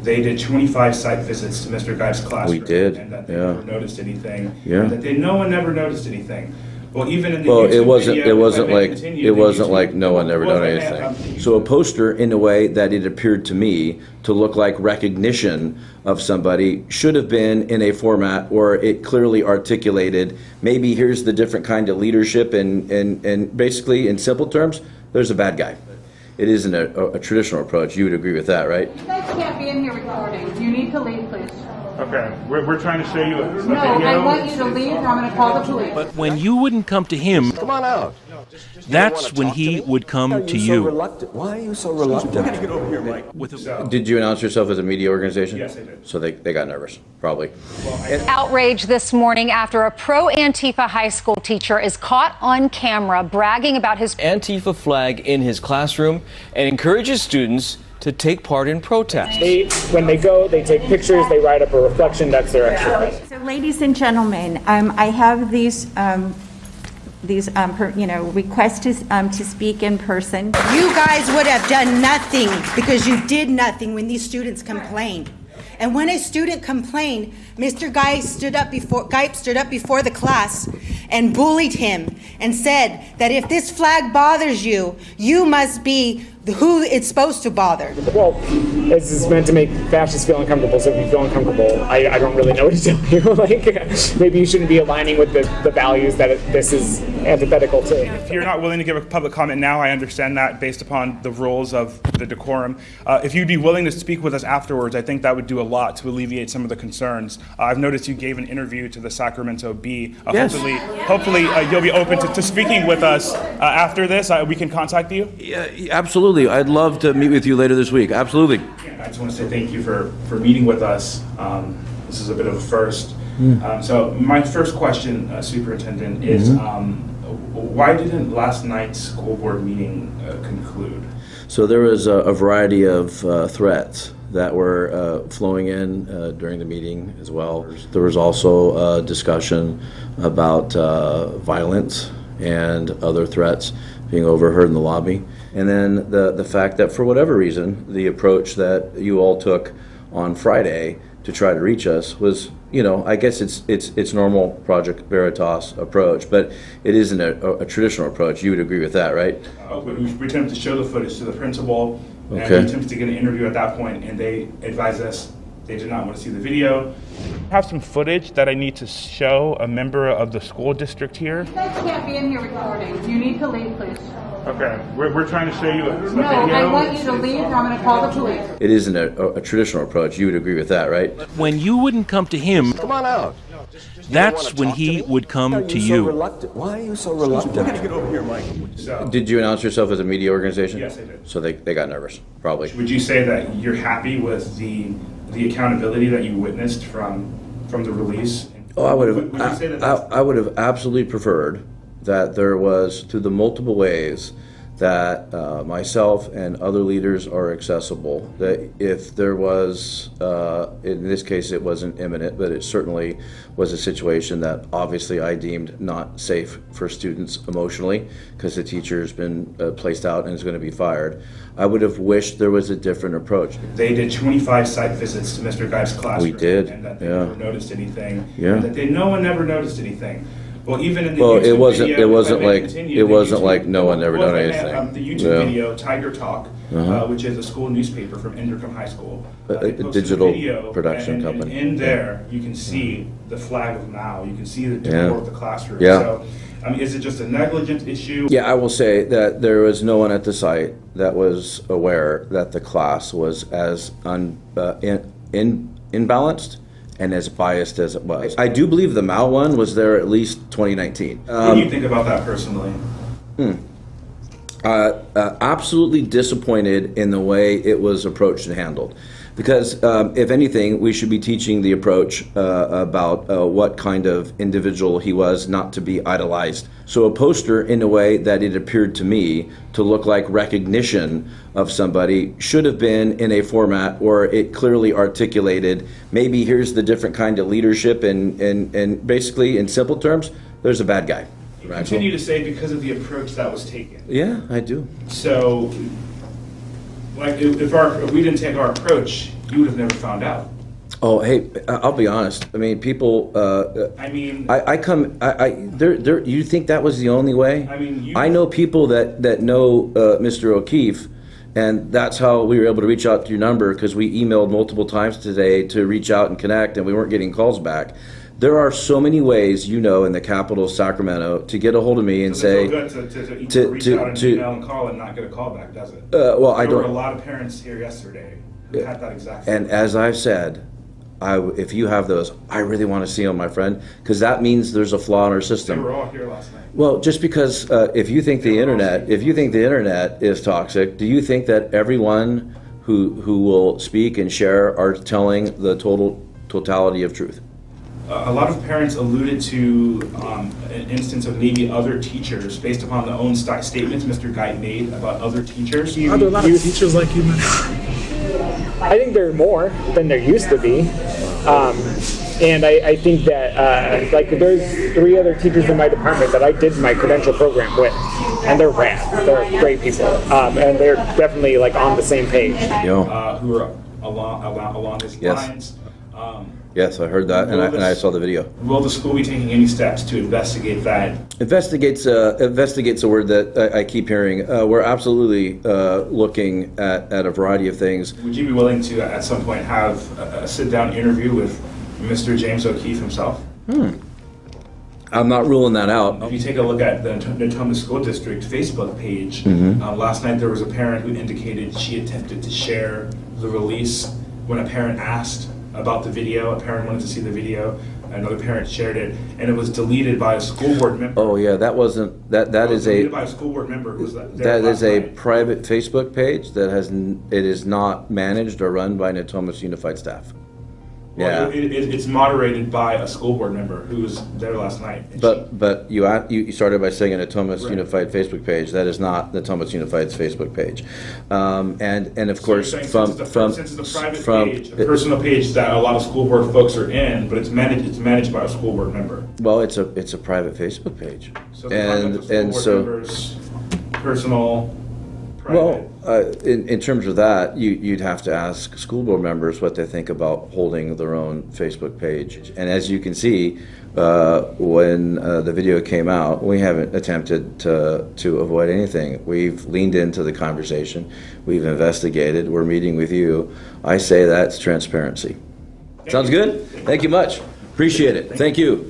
they did 25 site visits to Mr. Geib's classroom. We did, and that they yeah. never noticed anything. Yeah. And that no one ever noticed anything. Well, even in the Well, YouTube it wasn't. video, It wasn't if I may like. continue, It the wasn't YouTube- like no one ever Well, done if I may, anything. So a poster, in a way that it appeared to me to look like recognition of somebody, should have been in a format where it clearly articulated. Maybe here's the different kind of leadership, and basically, in simple terms, there's a bad guy. It isn't a traditional approach. You would agree with that, right? You guys can't be in here recording. You need to leave, please. Okay, we're trying to show you a No, I want you to leave or I'm going to call the police. But when you wouldn't come to him, Come on out. that's when he would come to you. Why are you so reluctant? Get over here, Mike. Did you announce yourself as a media organization? Yes, I did. So they got nervous, probably. Outrage this morning after a pro-Antifa high school teacher is caught on camera bragging about his Antifa flag in his classroom and encourages students to take part in protests. When they go, they take pictures, they write up a reflection, that's their extra credit. So, ladies and gentlemen, I have these requests to speak in person. You guys would have done nothing because you did nothing when these students complained. And when a student complained, Mr. Geib stood up before the class and bullied him and said that if this flag bothers you, you must be who it's supposed to bother. Well, this is meant to make fascists feel uncomfortable, so if you feel uncomfortable, I don't really know what to tell you. Like, maybe you shouldn't be aligning with the values that this is antithetical to. If you're not willing to give a public comment now, I understand that based upon the rules of the decorum. If you'd be willing to speak with us afterwards, I think that would do a lot to alleviate some of the concerns. I've noticed you gave an interview to the Sacramento Bee. Yes. Hopefully you'll be open to speaking with us after this. We can contact you. Yeah, absolutely. I'd love to meet with you later this week. Absolutely. I just want to say thank you for meeting with us. This is a bit of a first. So my first question, Superintendent, is why didn't last night's school board meeting conclude? So there was a variety of threats that were flowing in during the meeting as well. There was also a discussion about violence and other threats being overheard in the lobby. And then the fact that for whatever reason, the approach that you all took on Friday to try to reach us was, I guess it's normal Project Veritas approach, but it isn't a traditional approach. You would agree with that, right? We attempted to show the footage to the principal, and Okay. we attempted to get an interview at that point, and they advised us they did not want to see the video. I have some footage that I need to show a member of the school district here. You guys can't be in here recording. You need to leave, please. Okay, we're trying to show you a video. No, I want you to leave or I'm going to call the police. It isn't a traditional approach. You would agree with that, right? When you wouldn't come to him, Come on out. that's when he would come to you. Why are you so reluctant? Get over here, Mike. So, Did you announce yourself as a media organization? Yes, I did. So they got nervous, probably. would you say that you're happy with the accountability that you witnessed from the release? Oh, I would Would you say that have. that's- I would have absolutely preferred that there was, through the multiple ways that myself and other leaders are accessible, that if there was, in this case it wasn't imminent, but it certainly was a situation that obviously I deemed not safe for students emotionally, because the teacher's been placed out and is going to be fired, I would have wished there was a different approach. They did 25 site visits to Mr. Geib's classroom. We did, And that they yeah. never noticed anything. Yeah. And that no one ever noticed anything. Well, even in the Well, YouTube it wasn't. video, It wasn't if I may like. continue, It the wasn't YouTube- like no one ever well, done if I may, anything. The YouTube Yeah. video, Tiger Talk, which is a school newspaper from Undercover High School. A they posted digital video, production and company. in there, you can see the flag of Mao. You can see the decor Yeah. of the classroom. Yeah. So, I mean, is it just a negligent issue? Yeah, I will say that there was no one at the site that was aware that the class was as imbalanced and as biased as it was. I do believe the Mao one was there at least 2019. What do you think about that personally? Absolutely disappointed in the way it was approached and handled. Because if anything, we should be teaching the approach about what kind of individual he was, not to be idolized. So a poster, in a way that it appeared to me to look like recognition of somebody, should have been in a format where it clearly articulated, maybe here's the different kind of leadership, and basically, in simple terms, there's a bad guy. You continue to say because of the approach that was taken. Yeah, I do. So, Like, if we didn't take our approach, you would have never found out. Oh, hey, I'll be honest. I mean, people. You think that was the only way? I mean, I know people that know Mr. O'Keefe, and that's how we were able to reach out to your number, because we emailed multiple times today to reach out and connect, and we weren't getting calls back. There are so many ways, in the capital of Sacramento, to get a hold of me and say. It's so good to reach out and email and call and not get a call back, does it? Well, I don't. There were a lot of parents here yesterday who had that exact same. And as I've said, if you have those, I really want to see them, my friend, because that means there's a flaw in our system. They were all here last night. Well, just because if you think the internet is toxic, do you think that everyone who will speak and share are telling the totality of truth? A lot of parents alluded to an instance of maybe other teachers, based upon the own statements Mr. Guy made about other teachers. Are there a lot of teachers like you? I think there are more than there used to be. And I think that, there's 3 other teachers in my department that I did my credential program with, and they're rad. They're great people. And they're definitely, on the same page. Who are along his lines. Yes, I heard that, and I saw the video. Will the school be taking any steps to investigate that? Investigates a word that I keep hearing. We're absolutely looking at a variety of things. Would you be willing to, at some point, have a sit-down interview with Mr. James O'Keefe himself? I'm not ruling that out. If you take a look at the Natomas School District Facebook page, last night there was a parent who indicated she attempted to share the release when a parent asked about the video. A parent wanted to see the video. Another parent shared it, and it was deleted by a school board member. Oh yeah, that wasn't that. That is deleted by a school board member who was there that is last a night. private Facebook page that it is not managed or run by Natomas Unified staff. Well, it's moderated by a school board member who was there last night. But you started by saying a Natomas Unified Facebook page. That is not Natomas Unified's Facebook page, and of course since it's a private page, a personal page that a lot of school board folks are in, but it's managed by a school board member. Well, it's a private Facebook page, So the school board members' personal. Well, in terms of that, you'd have to ask school board members what they think about holding their own Facebook page. And as you can see, when the video came out, we haven't attempted to avoid anything. We've leaned into the conversation. We've investigated. We're meeting with you. I say that's transparency. Sounds good? Thank you much. Appreciate it. Thank you.